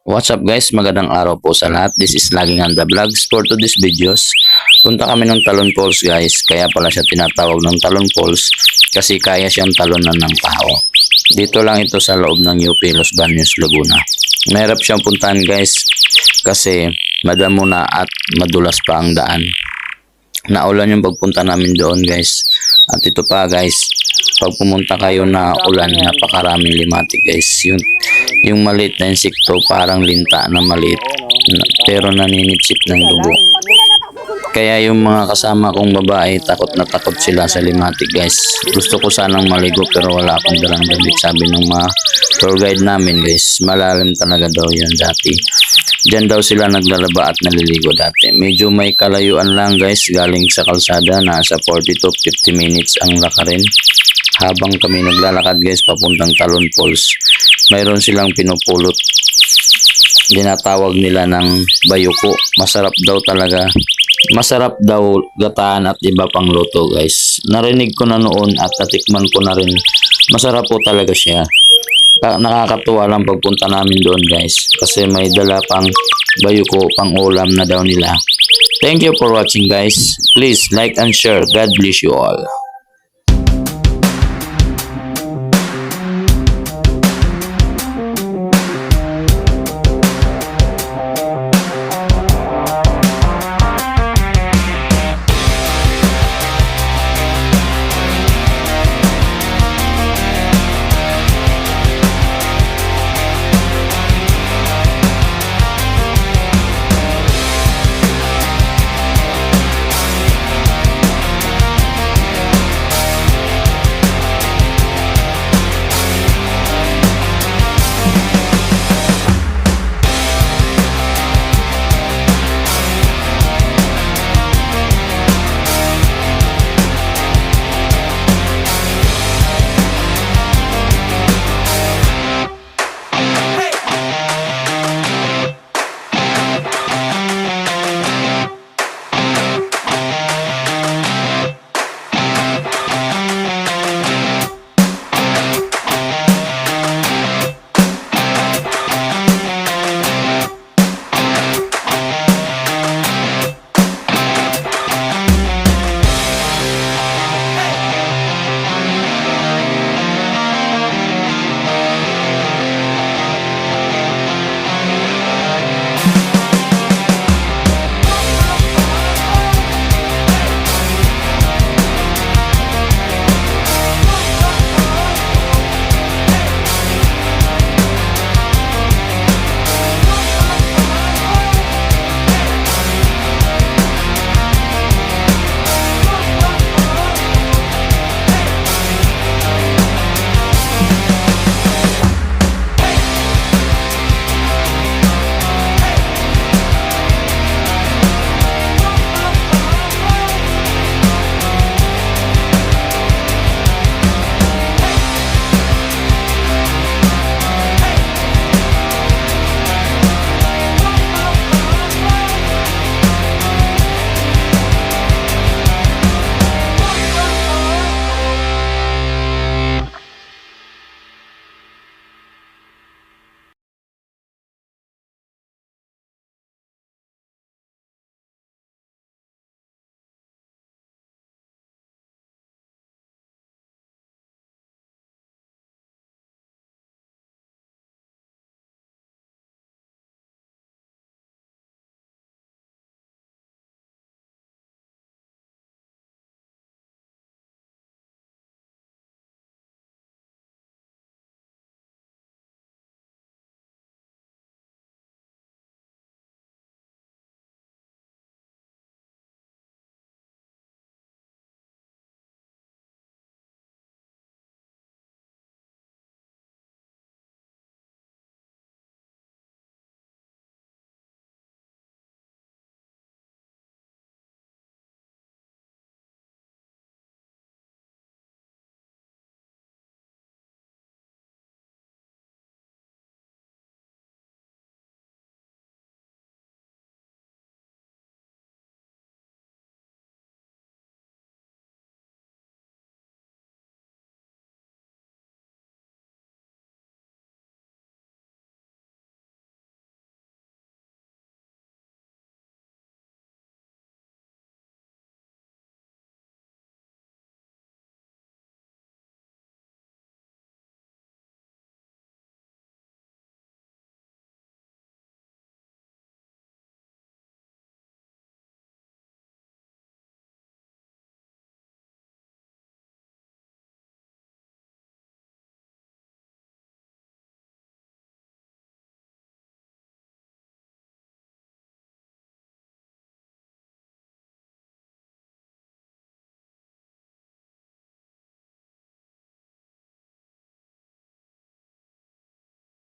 What's up guys, magandang araw po sa lahat. This is Laging Handa Vlogs. For today's videos, punta kami ng Talon Falls guys. Kaya pala siya tinatawag ng Talon Falls kasi kaya siyang talunan ng tao. Dito lang ito sa loob ng UP Los Baños, Laguna. Mahirap siyang puntahan guys kasi madamo na at madulas pa ang daan. Naulan yung pagpunta namin doon guys. At ito pa guys, pag pumunta kayo na ulan, napakaraming limati guys. Yung maliit na insekto parang linta na maliit pero naninipsip ng dugo. Kaya yung mga kasama kong babae takot na takot sila sa limati guys. Gusto ko sanang maligo pero wala akong dalang damit. Sabi ng mga tour guide namin guys, malalim talaga daw yun dati. Diyan daw sila naglalaba at naliligo dati. Medyo may kalayuan lang guys, galing sa kalsada, nasa 40 to 50 minutes ang lakarin. Habang kami naglalakad guys papuntang Talon Falls, mayroon silang pinupulot. Dinatawag nila ng bayuko. Masarap daw talaga. Masarap daw gataan at iba pang luto guys. Narinig ko na noon at natikman ko na rin. Masarap po talaga siya. Nakakatuwa lang pagpunta namin doon guys kasi may dala pang bayuko, pang ulam na daw nila. Thank you for watching guys. Please like and share. God bless you all.